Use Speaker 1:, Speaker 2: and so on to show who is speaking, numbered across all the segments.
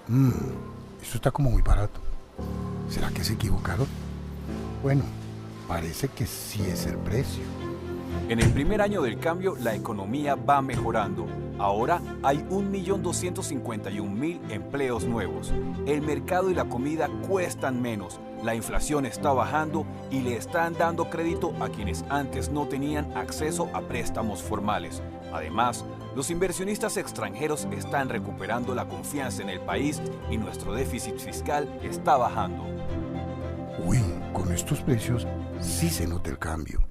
Speaker 1: Mmm, Esto está como muy barato. ¿Será que se equivocaron? Bueno, parece que sí es el precio.
Speaker 2: En el primer año del cambio, la economía va mejorando. Ahora hay 1.251.000 empleos nuevos. El mercado y la comida cuestan menos. La inflación está bajando y le están dando crédito a quienes antes no tenían acceso a préstamos formales. Además, los inversionistas extranjeros están recuperando la confianza en el país y nuestro déficit fiscal está bajando.
Speaker 1: Uy, con estos precios sí se nota el cambio.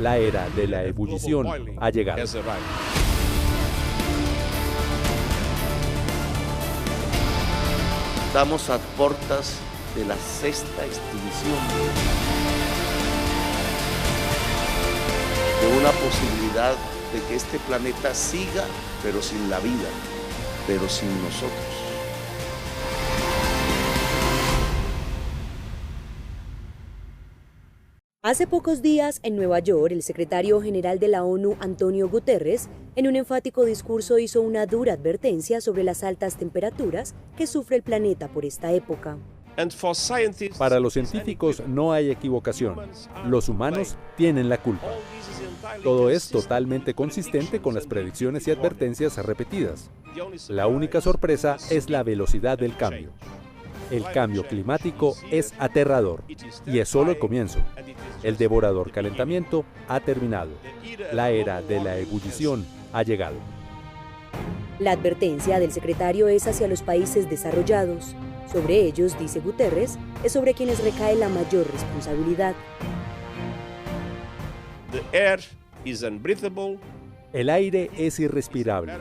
Speaker 3: La era de la ebullición ha llegado.
Speaker 4: Estamos a puertas de la sexta extinción, de una posibilidad de que este planeta siga, pero sin la vida, pero sin nosotros.
Speaker 5: Hace pocos días, en Nueva York, el secretario general de la ONU, Antonio Guterres, en un enfático discurso hizo una dura advertencia sobre las altas temperaturas que sufre el planeta por esta época.
Speaker 3: Para los científicos no hay equivocación. Los humanos tienen la culpa. Todo es totalmente consistente con las predicciones y advertencias repetidas. La única sorpresa es la velocidad del cambio. El cambio climático es aterrador y es solo el comienzo. El devorador calentamiento ha terminado. La era de la ebullición ha llegado.
Speaker 5: La advertencia del secretario es hacia los países desarrollados. Sobre ellos, dice Guterres, es sobre quienes recae la mayor responsabilidad.
Speaker 3: El aire es irrespirable,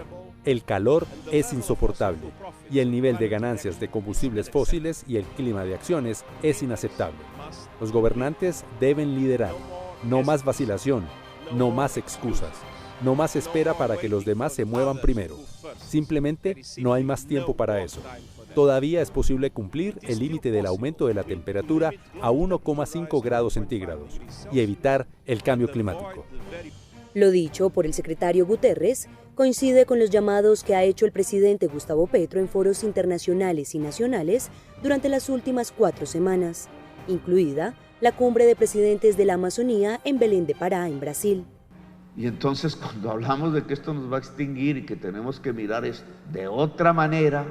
Speaker 3: el calor es insoportable y el nivel de ganancias de combustibles fósiles y el clima de acciones es inaceptable. Los gobernantes deben liderar. No más vacilación, no más excusas, no más espera para que los demás se muevan primero. Simplemente no hay más tiempo para eso. Todavía es posible cumplir el límite del aumento de la temperatura a 1,5 grados centígrados y evitar el cambio climático.
Speaker 5: Lo dicho por el secretario Guterres coincide con los llamados que ha hecho el presidente Gustavo Petro en foros internacionales y nacionales durante las últimas 4 semanas, incluida la cumbre de presidentes de la Amazonía en Belén de Pará, en Brasil.
Speaker 4: Y entonces cuando hablamos de que esto nos va a extinguir y que tenemos que mirar esto de otra manera,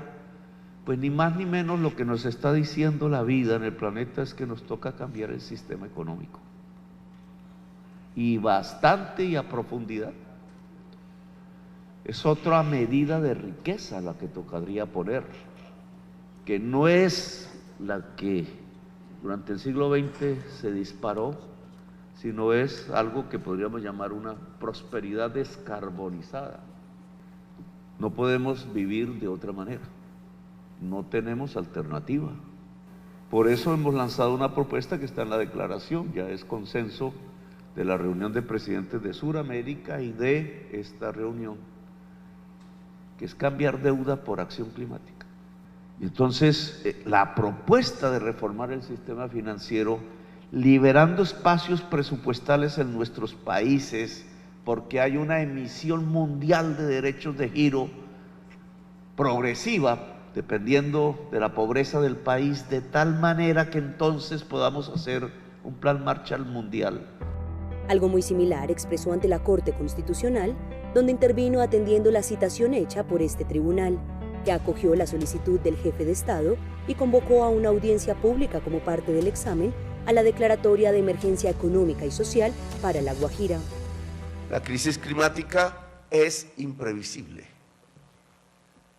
Speaker 4: pues ni más ni menos lo que nos está diciendo la vida en el planeta es que nos toca cambiar el sistema económico. Y bastante y a profundidad. Es otra medida de riqueza la que tocaría poner, que no es la que durante el siglo XX se disparó, sino es algo que podríamos llamar una prosperidad descarbonizada. No podemos vivir de otra manera, no tenemos alternativa. Por eso hemos lanzado una propuesta que está en la declaración, ya es consenso de la reunión de presidentes de Sudamérica y de esta reunión, que es cambiar deuda por acción climática. Y entonces la propuesta de reformar el sistema financiero, liberando espacios presupuestales en nuestros países, porque hay una emisión mundial de derechos de giro progresiva, dependiendo de la pobreza del país, de tal manera que entonces podamos hacer un plan Marshall mundial.
Speaker 5: Algo muy similar expresó ante la Corte Constitucional, donde intervino atendiendo la citación hecha por este tribunal, que acogió la solicitud del jefe de Estado y convocó a una audiencia pública como parte del examen a la declaratoria de emergencia económica y social para La Guajira.
Speaker 6: La crisis climática es imprevisible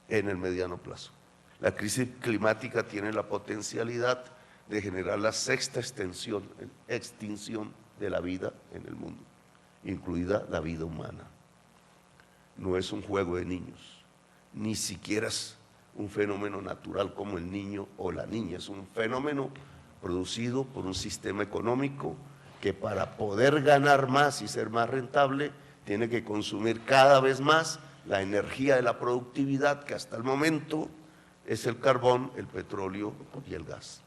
Speaker 6: en el mediano plazo. La crisis climática tiene la potencialidad de generar la sexta extinción de la vida en el mundo, incluida la vida humana. No es un juego de niños, ni siquiera es un fenómeno natural como el niño o la niña, es un fenómeno producido por un sistema económico que para poder ganar más y ser más rentable tiene que consumir cada vez más la energía de la productividad, que hasta el momento es el carbón, el petróleo y el gas.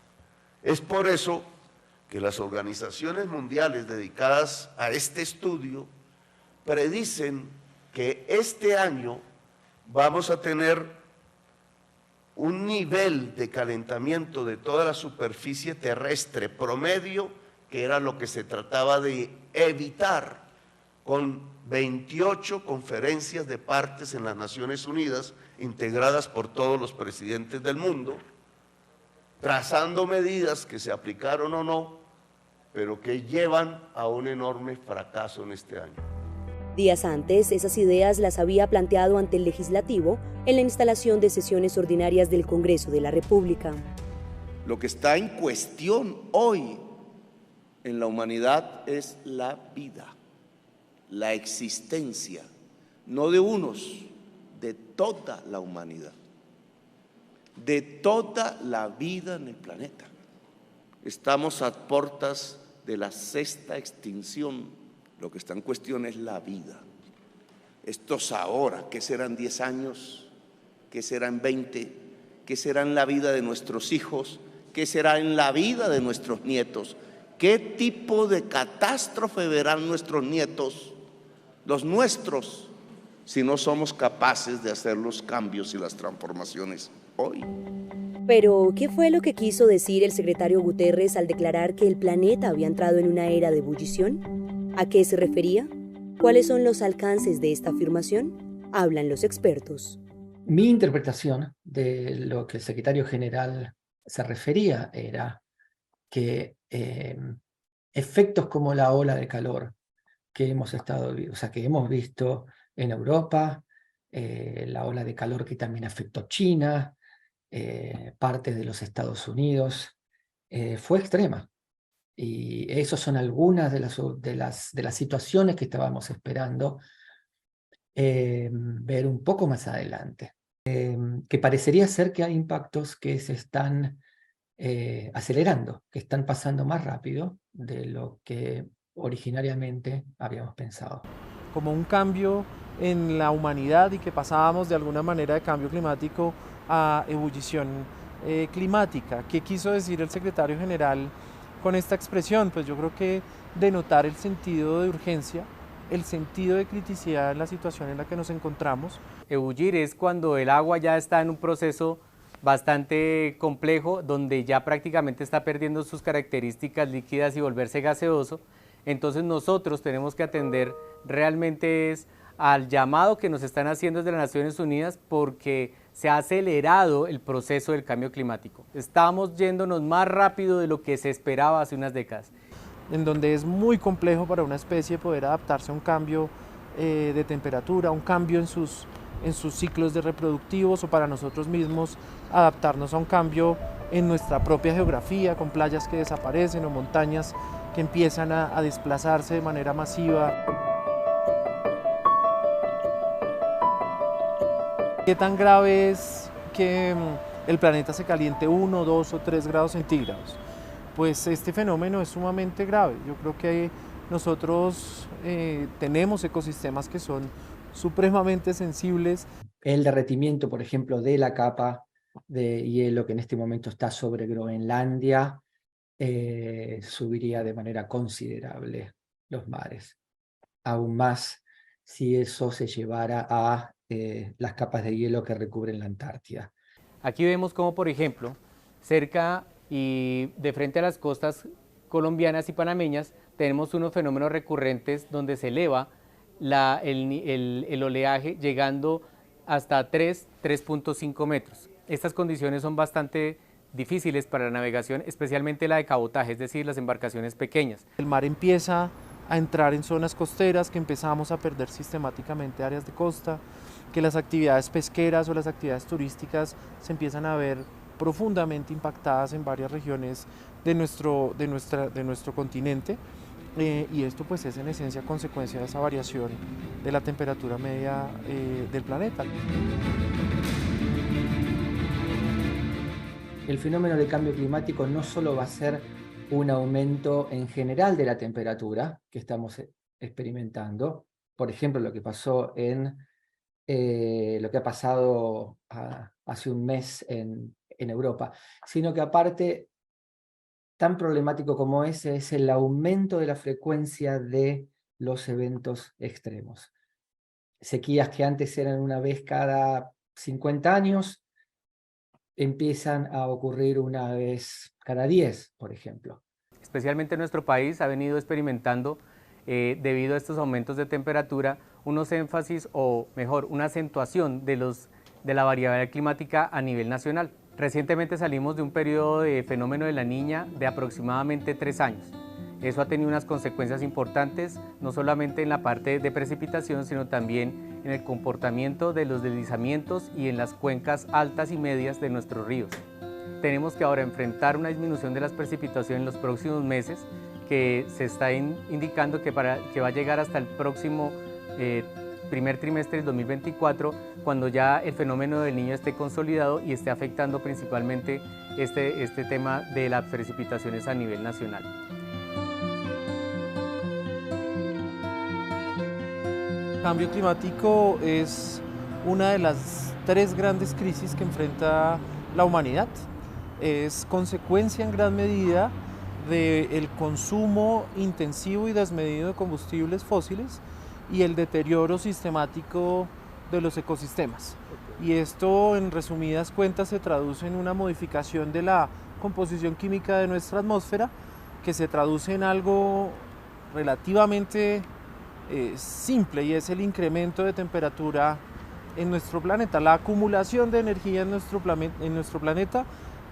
Speaker 6: Es por eso que las organizaciones mundiales dedicadas a este estudio predicen que este año vamos a tener un nivel de calentamiento de toda la superficie terrestre promedio, que era lo que se trataba de evitar con 28 conferencias de partes en las Naciones Unidas, integradas por todos los presidentes del mundo, trazando medidas que se aplicaron o no, pero que llevan a un enorme fracaso en este año.
Speaker 5: Días antes, esas ideas las había planteado ante el Legislativo en la instalación de sesiones ordinarias del Congreso de la República.
Speaker 6: Lo que está en cuestión hoy en la humanidad es la vida, la existencia, no de unos, de toda la humanidad, de toda la vida en el planeta. Estamos a puertas de la sexta extinción. Lo que está en cuestión es la vida. Estos ahora, ¿qué serán 10 años? ¿Qué serán 20? ¿Qué será en la vida de nuestros hijos? ¿Qué será en la vida de nuestros nietos? ¿Qué tipo de catástrofe verán nuestros nietos, los nuestros, si no somos capaces de hacer los cambios y las transformaciones hoy?
Speaker 5: Pero, ¿qué fue lo que quiso decir el secretario Guterres al declarar que el planeta había entrado en una era de ebullición? ¿A qué se refería? ¿Cuáles son los alcances de esta afirmación? Hablan los expertos.
Speaker 7: Mi interpretación de lo que el secretario general se refería era que efectos como la ola de calor que hemos visto en Europa, la ola de calor que también afectó China, partes de los Estados Unidos, fue extrema. Y esas son algunas de las situaciones que estábamos esperando ver un poco más adelante. Que parecería ser que hay impactos que se están acelerando, que están pasando más rápido de lo que originariamente habíamos pensado.
Speaker 8: Como un cambio en la humanidad y que pasábamos de alguna manera de cambio climático a ebullición climática. ¿Qué quiso decir el secretario general con esta expresión? Pues yo creo que denotar el sentido de urgencia, el sentido de criticidad en la situación en la que nos encontramos.
Speaker 9: Ebullir es cuando el agua ya está en un proceso bastante complejo, donde ya prácticamente está perdiendo sus características líquidas y volverse gaseoso. Entonces nosotros tenemos que atender realmente al llamado que nos están haciendo desde las Naciones Unidas, porque se ha acelerado el proceso del cambio climático. Estamos yéndonos más rápido de lo que se esperaba hace unas décadas.
Speaker 8: En donde es muy complejo para una especie poder adaptarse a un cambio de temperatura, un cambio en sus ciclos de reproductivos, o para nosotros mismos adaptarnos a un cambio en nuestra propia geografía, con playas que desaparecen o montañas que empiezan a desplazarse de manera masiva. ¿Qué tan grave es que el planeta se caliente 1, 2 o 3 grados centígrados? Pues este fenómeno es sumamente grave. Yo creo que nosotros tenemos ecosistemas que son supremamente sensibles.
Speaker 7: El derretimiento, por ejemplo, de la capa de hielo que en este momento está sobre Groenlandia, subiría de manera considerable los mares. Aún más si eso se llevara a las capas de hielo que recubren la Antártida.
Speaker 9: Aquí vemos cómo, por ejemplo, cerca y de frente a las costas colombianas y panameñas, tenemos unos fenómenos recurrentes donde se eleva el oleaje llegando hasta 3.5 metros. Estas condiciones son bastante difíciles para la navegación, especialmente la de cabotaje, es decir, las embarcaciones pequeñas.
Speaker 8: El mar empieza a entrar en zonas costeras, que empezamos a perder sistemáticamente áreas de costa, que las actividades pesqueras o las actividades turísticas se empiezan a ver profundamente impactadas en varias regiones de nuestro continente, y esto pues es en esencia consecuencia de esa variación de la temperatura media del planeta.
Speaker 7: El fenómeno de cambio climático no solo va a ser un aumento en general de la temperatura que estamos experimentando, por ejemplo, lo que pasó lo que ha pasado hace un mes en Europa, sino que aparte, tan problemático como ese es el aumento de la frecuencia de los eventos extremos. Sequías que antes eran una vez cada 50 años, empiezan a ocurrir una vez cada 10, por ejemplo.
Speaker 9: Especialmente nuestro país ha venido experimentando, debido a estos aumentos de temperatura, unos énfasis, o mejor, una acentuación de la variabilidad climática a nivel nacional. Recientemente salimos de un periodo de fenómeno de la Niña de aproximadamente 3 años. Eso ha tenido unas consecuencias importantes, no solamente en la parte de precipitación, sino también en el comportamiento de los deslizamientos y en las cuencas altas y medias de nuestros ríos. Tenemos que ahora enfrentar una disminución de las precipitaciones en los próximos meses, que se está indicando que va a llegar hasta el próximo primer trimestre del 2024, cuando ya el fenómeno del Niño esté consolidado y esté afectando principalmente este tema de las precipitaciones a nivel nacional.
Speaker 8: El cambio climático es una de las 3 grandes crisis que enfrenta la humanidad. Es consecuencia en gran medida del consumo intensivo y desmedido de combustibles fósiles y el deterioro sistemático de los ecosistemas. Y esto, en resumidas cuentas, se traduce en una modificación de la composición química de nuestra atmósfera, que se traduce en algo relativamente simple, y es el incremento de temperatura en nuestro planeta, la acumulación de energía en nuestro planeta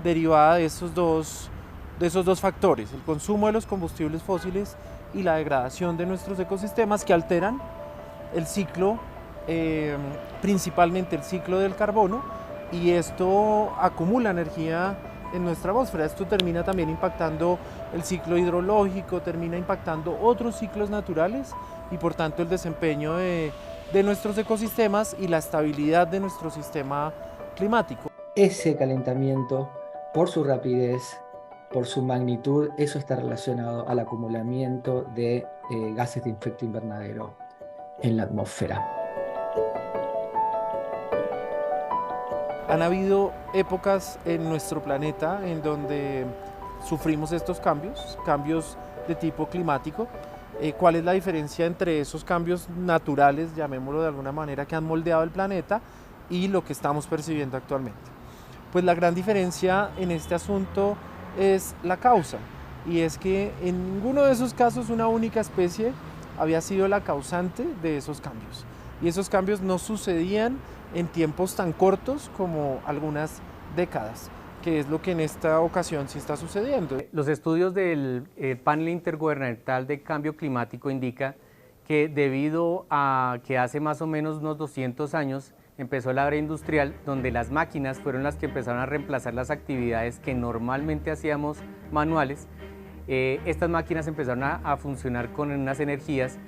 Speaker 8: derivada de esos dos factores, el consumo de los combustibles fósiles y la degradación de nuestros ecosistemas, que alteran el ciclo, principalmente el ciclo del carbono, y esto acumula energía en nuestra atmósfera. Esto termina también impactando el ciclo hidrológico, termina impactando otros ciclos naturales y por tanto el desempeño de nuestros ecosistemas y la estabilidad de nuestro sistema climático.
Speaker 7: Ese calentamiento, por su rapidez, por su magnitud, eso está relacionado al acumulamiento de gases de efecto invernadero en la atmósfera.
Speaker 8: Han habido épocas en nuestro planeta en donde sufrimos estos cambios de tipo climático. ¿Cuál es la diferencia entre esos cambios naturales, llamémoslo de alguna manera, que han moldeado el planeta y lo que estamos percibiendo actualmente? Pues la gran diferencia en este asunto es la causa, y es que en ninguno de esos casos una única especie había sido la causante de esos cambios, y esos cambios no sucedían en tiempos tan cortos como algunas décadas, que es lo que en esta ocasión sí está sucediendo.
Speaker 9: Los estudios del panel intergubernamental de cambio climático indican que debido a que hace más o menos unos 200 años empezó la era industrial, donde las máquinas fueron las que empezaron a reemplazar las actividades que normalmente hacíamos manuales. Estas máquinas empezaron a funcionar con unas energías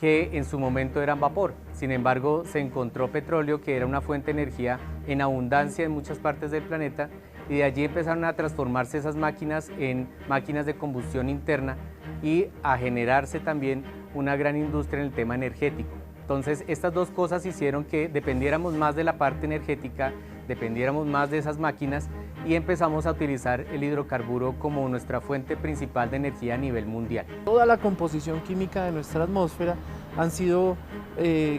Speaker 9: que en su momento eran vapor. Sin embargo, se encontró petróleo, que era una fuente de energía en abundancia en muchas partes del planeta, y de allí empezaron a transformarse esas máquinas en máquinas de combustión interna y a generarse también una gran industria en el tema energético. Entonces, estas dos cosas hicieron que dependiéramos más de la parte energética, dependiéramos más de esas máquinas, y empezamos a utilizar el hidrocarburo como nuestra fuente principal de energía a nivel mundial.
Speaker 8: Toda la composición química de nuestra atmósfera han sido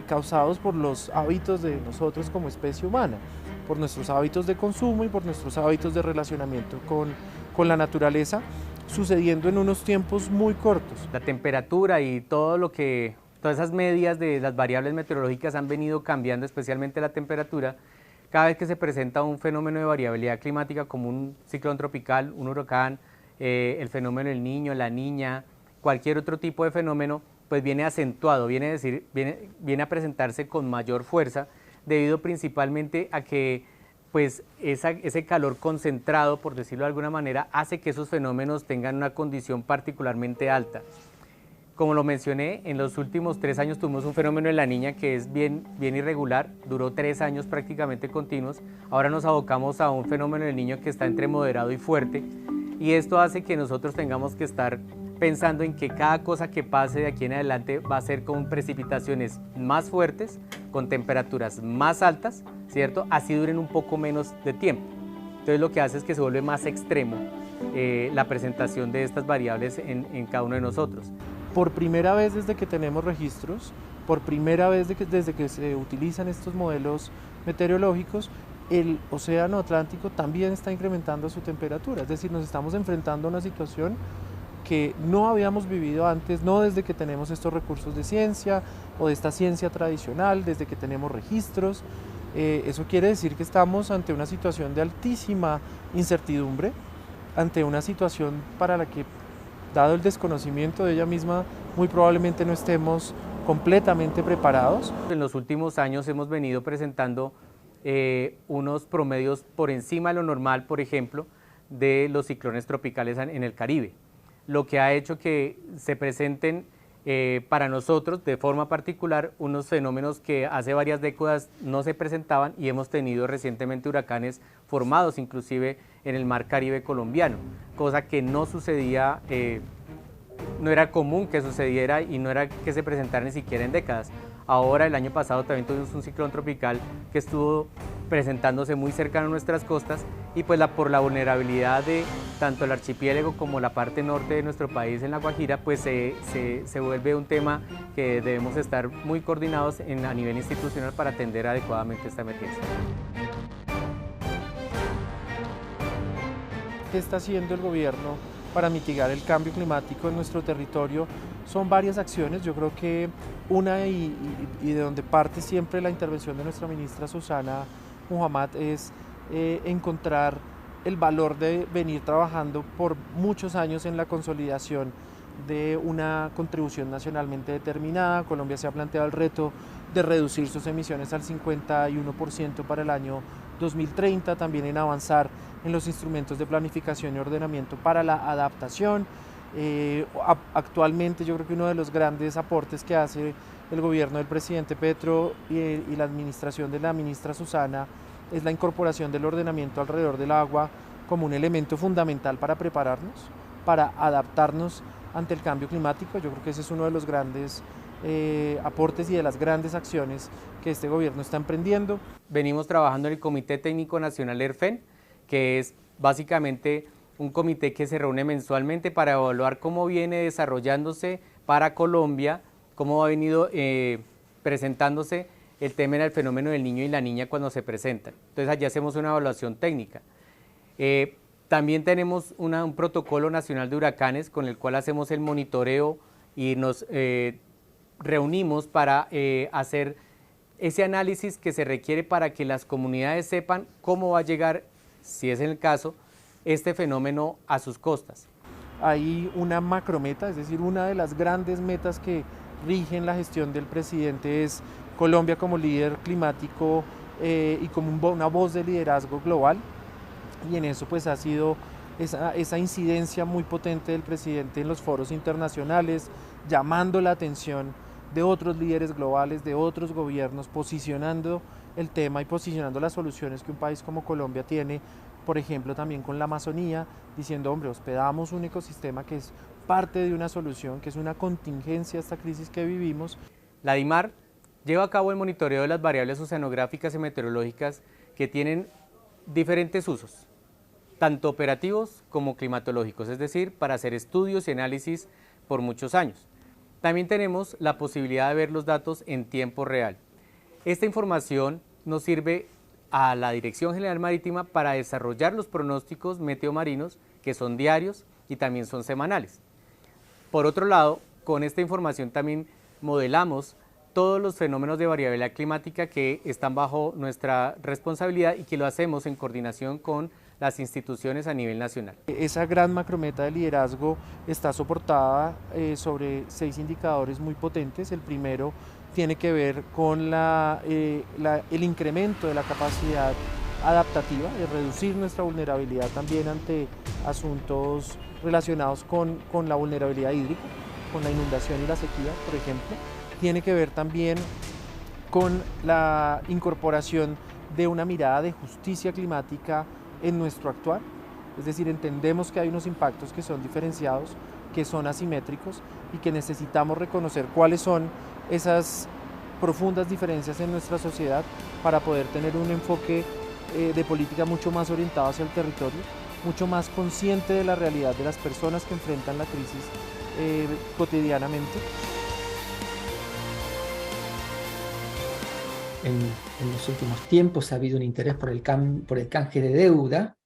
Speaker 8: causados por los hábitos de nosotros como especie humana, por nuestros hábitos de consumo y por nuestros hábitos de relacionamiento con la naturaleza, sucediendo en unos tiempos muy cortos.
Speaker 9: La temperatura y todas esas medias de las variables meteorológicas han venido cambiando, especialmente la temperatura, cada vez que se presenta un fenómeno de variabilidad climática como un ciclón tropical, un huracán, el fenómeno del niño, la niña, cualquier otro tipo de fenómeno, pues viene acentuado, viene a presentarse con mayor fuerza, debido principalmente a que pues ese calor concentrado, por decirlo de alguna manera, hace que esos fenómenos tengan una condición particularmente alta. Como lo mencioné, en los últimos 3 años tuvimos un fenómeno de la niña que es bien irregular, duró 3 años prácticamente continuos. Ahora nos abocamos a un fenómeno del niño que está entre moderado y fuerte, y esto hace que nosotros tengamos que estar pensando en que cada cosa que pase de aquí en adelante va a ser con precipitaciones más fuertes, con temperaturas más altas, ¿cierto? Así duren un poco menos de tiempo. Entonces lo que hace es que se vuelve más extremo la presentación de estas variables en cada uno de nosotros.
Speaker 8: Por primera vez desde que tenemos registros, por primera vez desde que se utilizan estos modelos meteorológicos, el océano Atlántico también está incrementando su temperatura, es decir, nos estamos enfrentando a una situación que no habíamos vivido antes, no desde que tenemos estos recursos de ciencia o de esta ciencia tradicional, desde que tenemos registros. Eso quiere decir que estamos ante una situación de altísima incertidumbre, ante una situación para la que, dado el desconocimiento de ella misma, muy probablemente no estemos completamente preparados.
Speaker 9: En los últimos años hemos venido presentando unos promedios por encima de lo normal, por ejemplo, de los ciclones tropicales en el Caribe, lo que ha hecho que se presenten para nosotros de forma particular unos fenómenos que hace varias décadas no se presentaban, y hemos tenido recientemente huracanes formados inclusive en el mar Caribe colombiano, cosa que no sucedía, no era común que sucediera y no era que se presentara ni siquiera en décadas. Ahora, el año pasado también tuvimos un ciclón tropical que estuvo presentándose muy cercano a nuestras costas, y pues por la vulnerabilidad de tanto el archipiélago como la parte norte de nuestro país en La Guajira, pues se vuelve un tema que debemos estar muy coordinados a nivel institucional para atender adecuadamente esta emergencia.
Speaker 8: ¿Qué está haciendo el gobierno para mitigar el cambio climático en nuestro territorio? Son varias acciones. Yo creo que una y de donde parte siempre la intervención de nuestra ministra Susana Muhammad es encontrar el valor de venir trabajando por muchos años en la consolidación de una contribución nacionalmente determinada. Colombia se ha planteado el reto de reducir sus emisiones al 51% para el año 2030, también en avanzar en los instrumentos de planificación y ordenamiento para la adaptación. Actualmente yo creo que uno de los grandes aportes que hace el gobierno del presidente Petro y la administración de la ministra Susana es la incorporación del ordenamiento alrededor del agua como un elemento fundamental para prepararnos, para adaptarnos ante el cambio climático. Yo creo que ese es uno de los grandes aportes y de las grandes acciones que este gobierno está emprendiendo.
Speaker 9: Venimos trabajando en el Comité Técnico Nacional ERFEN, que es básicamente un comité que se reúne mensualmente para evaluar cómo viene desarrollándose para Colombia, cómo ha venido presentándose el tema del fenómeno del niño y la niña cuando se presentan. Entonces allí hacemos una evaluación técnica. También tenemos un protocolo nacional de huracanes con el cual hacemos el monitoreo y nos reunimos para hacer ese análisis que se requiere para que las comunidades sepan cómo va a llegar, si es el caso, este fenómeno a sus costas.
Speaker 8: Hay una macrometa, es decir, una de las grandes metas que rigen la gestión del presidente es Colombia como líder climático y como una voz de liderazgo global, y en eso pues ha sido esa incidencia muy potente del presidente en los foros internacionales, llamando la atención de otros líderes globales, de otros gobiernos, posicionando el tema y posicionando las soluciones que un país como Colombia tiene, por ejemplo también con la Amazonía, diciendo, hombre, hospedamos un ecosistema que es parte de una solución, que es una contingencia a esta crisis que vivimos.
Speaker 9: La DIMAR lleva a cabo el monitoreo de las variables oceanográficas y meteorológicas que tienen diferentes usos, tanto operativos como climatológicos, es decir, para hacer estudios y análisis por muchos años. También tenemos la posibilidad de ver los datos en tiempo real. Esta información nos sirve a la Dirección General Marítima para desarrollar los pronósticos meteomarinos, que son diarios y también son semanales. Por otro lado, con esta información también modelamos todos los fenómenos de variabilidad climática que están bajo nuestra responsabilidad y que lo hacemos en coordinación con las instituciones a nivel nacional.
Speaker 8: Esa gran macrometa de liderazgo está soportada sobre 6 indicadores muy potentes. El primero tiene que ver con el incremento de la capacidad adaptativa, de reducir nuestra vulnerabilidad también ante asuntos relacionados con la vulnerabilidad hídrica, con la inundación y la sequía, por ejemplo. Tiene que ver también con la incorporación de una mirada de justicia climática en nuestro actuar, es decir, entendemos que hay unos impactos que son diferenciados, que son asimétricos y que necesitamos reconocer cuáles son esas profundas diferencias en nuestra sociedad para poder tener un enfoque de política mucho más orientado hacia el territorio, mucho más consciente de la realidad de las personas que enfrentan la crisis cotidianamente.
Speaker 7: En los últimos tiempos ha habido un interés por el canje de deuda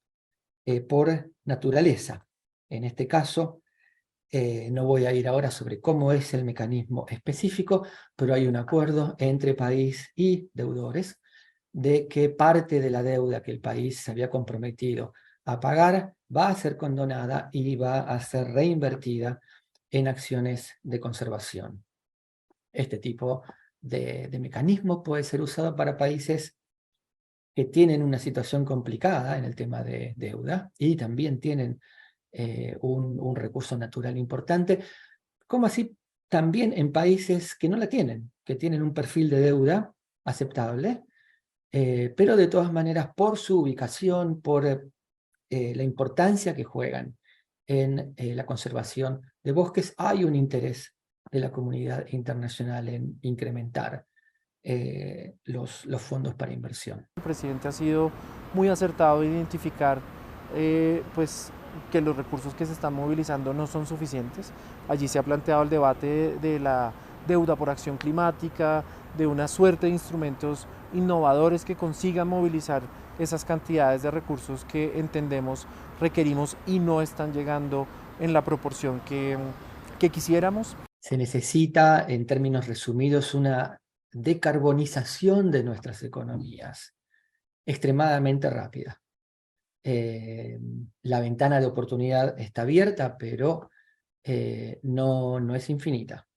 Speaker 7: por naturaleza. En este caso, no voy a ir ahora sobre cómo es el mecanismo específico, pero hay un acuerdo entre país y deudores de que parte de la deuda que el país se había comprometido a pagar va a ser condonada y va a ser reinvertida en acciones de conservación. Este tipo de mecanismo puede ser usado para países que tienen una situación complicada en el tema de deuda y también tienen un recurso natural importante, como así también en países que no la tienen, que tienen un perfil de deuda aceptable, pero de todas maneras por su ubicación, por la importancia que juegan en la conservación de bosques, hay un interés de la comunidad internacional en incrementar los fondos para inversión.
Speaker 8: El presidente ha sido muy acertado en identificar pues, que los recursos que se están movilizando no son suficientes. Allí se ha planteado el debate de la deuda por acción climática, de una suerte de instrumentos innovadores que consigan movilizar esas cantidades de recursos que entendemos requerimos y no están llegando en la proporción que quisiéramos.
Speaker 7: Se necesita, en términos resumidos, una decarbonización de nuestras economías extremadamente rápida. La ventana de oportunidad está abierta, pero no es infinita.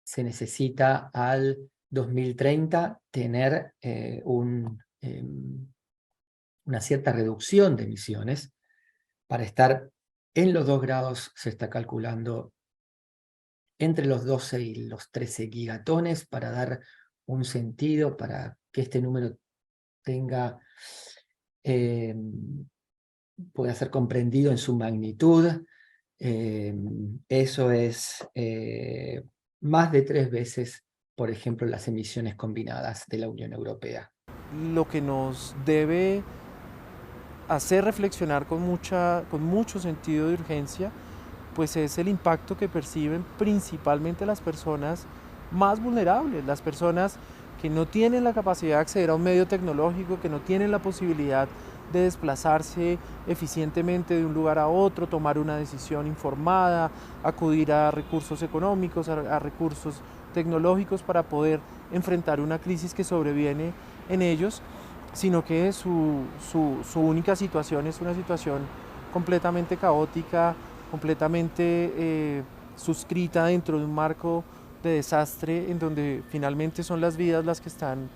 Speaker 7: Se necesita al 2030 tener una cierta reducción de emisiones. Para estar en los 2 grados se está calculando entre los 12 y los 13 gigatones para dar un sentido, para que este número pueda ser comprendido en su magnitud. Eso es más de 3 veces, por ejemplo, las emisiones combinadas de la Unión Europea.
Speaker 8: Lo que nos debe hacer reflexionar con mucho sentido de urgencia, pues es el impacto que perciben principalmente las personas más vulnerables, las personas que no tienen la capacidad de acceder a un medio tecnológico, que no tienen la posibilidad de desplazarse eficientemente de un lugar a otro, tomar una decisión informada, acudir a recursos económicos, a recursos tecnológicos para poder enfrentar una crisis que sobreviene en ellos, sino que su única situación es una situación completamente caótica, completamente suscrita dentro de un marco de desastre en donde finalmente son las vidas las que están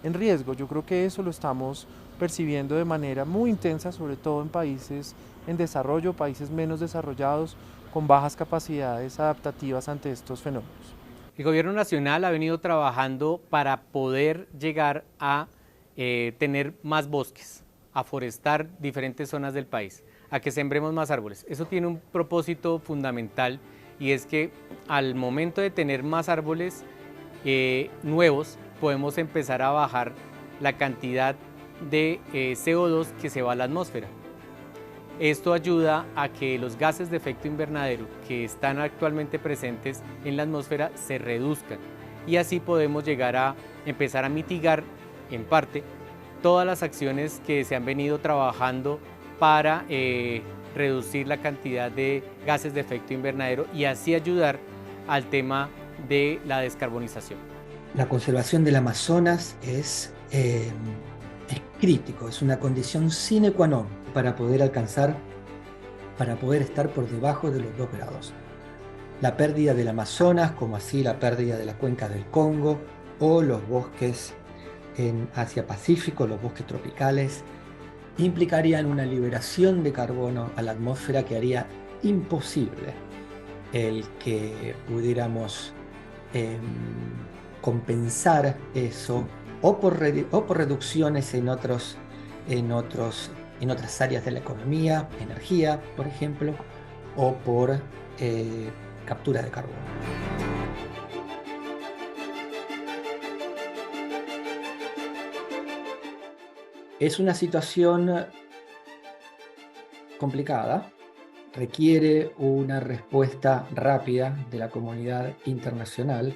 Speaker 8: en riesgo. Yo creo que eso lo estamos percibiendo de manera muy intensa, sobre todo en países en desarrollo, países menos desarrollados, con bajas capacidades adaptativas ante estos fenómenos.
Speaker 9: El Gobierno Nacional ha venido trabajando para poder llegar a tener más bosques, a forestar diferentes zonas del país, a que sembremos más árboles. Eso tiene un propósito fundamental y es que al momento de tener más árboles nuevos, podemos empezar a bajar la cantidad de CO2 que se va a la atmósfera. Esto ayuda a que los gases de efecto invernadero que están actualmente presentes en la atmósfera se reduzcan y así podemos llegar a empezar a mitigar en parte todas las acciones que se han venido trabajando para reducir la cantidad de gases de efecto invernadero y así ayudar al tema de la descarbonización.
Speaker 7: La conservación del Amazonas es crítico, es una condición sine qua non para poder estar por debajo de los 2 grados. La pérdida del Amazonas, como así la pérdida de la cuenca del Congo o los bosques en Asia-Pacífico, los bosques tropicales, implicarían una liberación de carbono a la atmósfera que haría imposible el que pudiéramos compensar eso o por reducciones en otras áreas de la economía, energía, por ejemplo, o por captura de carbono. Es una situación complicada, requiere una respuesta rápida de la comunidad internacional.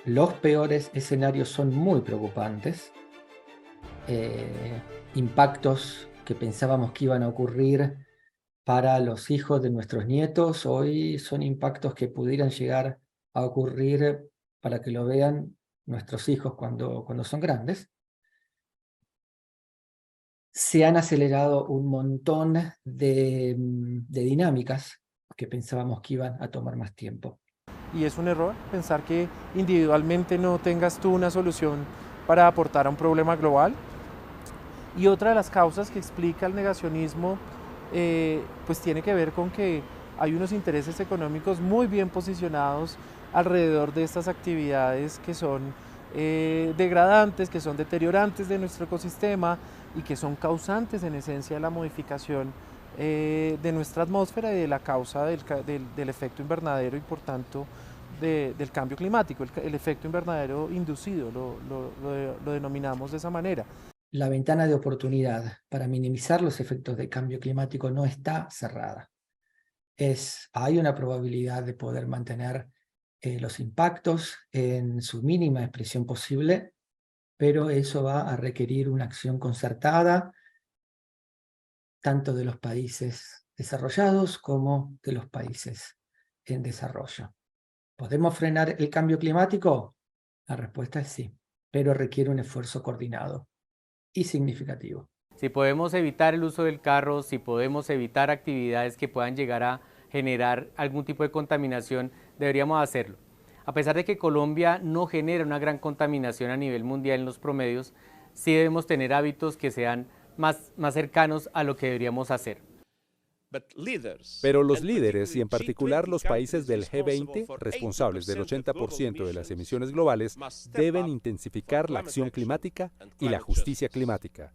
Speaker 7: Los peores escenarios son muy preocupantes. Impactos que pensábamos que iban a ocurrir para los hijos de nuestros nietos, hoy son impactos que pudieran llegar a ocurrir para que lo vean nuestros hijos cuando son grandes. Se han acelerado un montón de dinámicas que pensábamos que iban a tomar más tiempo.
Speaker 8: Y es un error pensar que individualmente no tengas tú una solución para aportar a un problema global. Y otra de las causas que explica el negacionismo pues tiene que ver con que hay unos intereses económicos muy bien posicionados alrededor de estas actividades que son degradantes, que son deteriorantes de nuestro ecosistema y que son causantes en esencia de la modificación de nuestra atmósfera y de la causa del efecto invernadero y por tanto del cambio climático, el efecto invernadero inducido, lo denominamos de esa manera.
Speaker 7: La ventana de oportunidad para minimizar los efectos del cambio climático no está cerrada. Hay una probabilidad de poder mantener los impactos en su mínima expresión posible, pero eso va a requerir una acción concertada, tanto de los países desarrollados como de los países en desarrollo. ¿Podemos frenar el cambio climático? La respuesta es sí, pero requiere un esfuerzo coordinado y significativo.
Speaker 9: Si podemos evitar el uso del carro, si podemos evitar actividades que puedan llegar a generar algún tipo de contaminación, deberíamos hacerlo. A pesar de que Colombia no genera una gran contaminación a nivel mundial en los promedios, sí debemos tener hábitos que sean más cercanos a lo que deberíamos hacer.
Speaker 3: Pero los líderes, y en particular los países del G20, responsables del 80% de las emisiones globales, deben intensificar la acción climática y la justicia climática.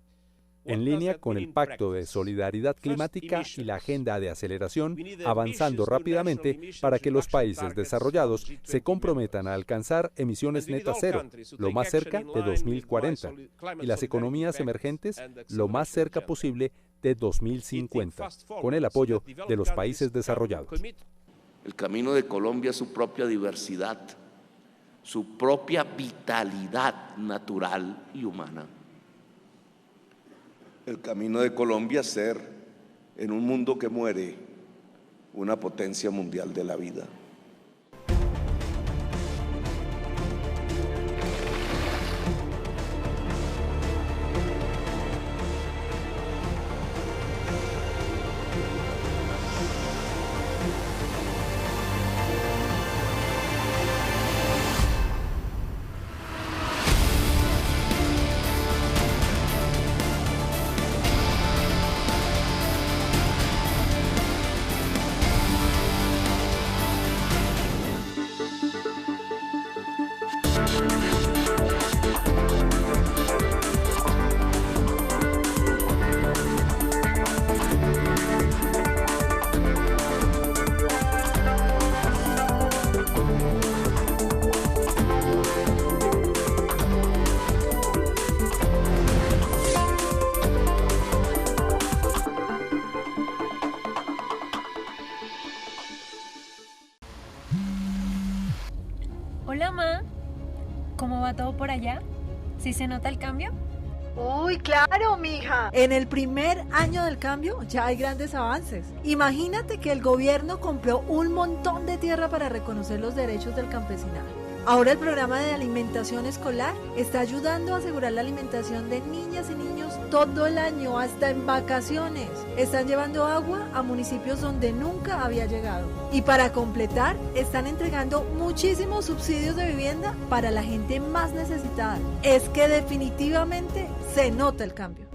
Speaker 3: En línea con el Pacto de Solidaridad Climática y la Agenda de Aceleración, avanzando rápidamente para que los países desarrollados se comprometan a alcanzar emisiones netas cero, lo más cerca de 2040, y las economías emergentes lo más cerca posible de 2050, con el apoyo de los países desarrollados.
Speaker 4: El camino de Colombia es su propia diversidad, su propia vitalidad natural y humana. El camino de Colombia es ser, en un mundo que muere, una potencia mundial de la vida.
Speaker 10: Hola, Ma. ¿Cómo va todo por allá? ¿Sí se nota el cambio? Uy, claro, mija. En el primer año del cambio ya hay grandes avances. Imagínate que el gobierno compró un montón de tierra para reconocer los derechos del campesinado. Ahora el programa de alimentación escolar está ayudando a asegurar la alimentación de niñas y niños todo el año, hasta en vacaciones. Están llevando agua a municipios donde nunca había llegado. Y para completar, están entregando muchísimos subsidios de vivienda para la gente más necesitada. Es que definitivamente se nota el cambio.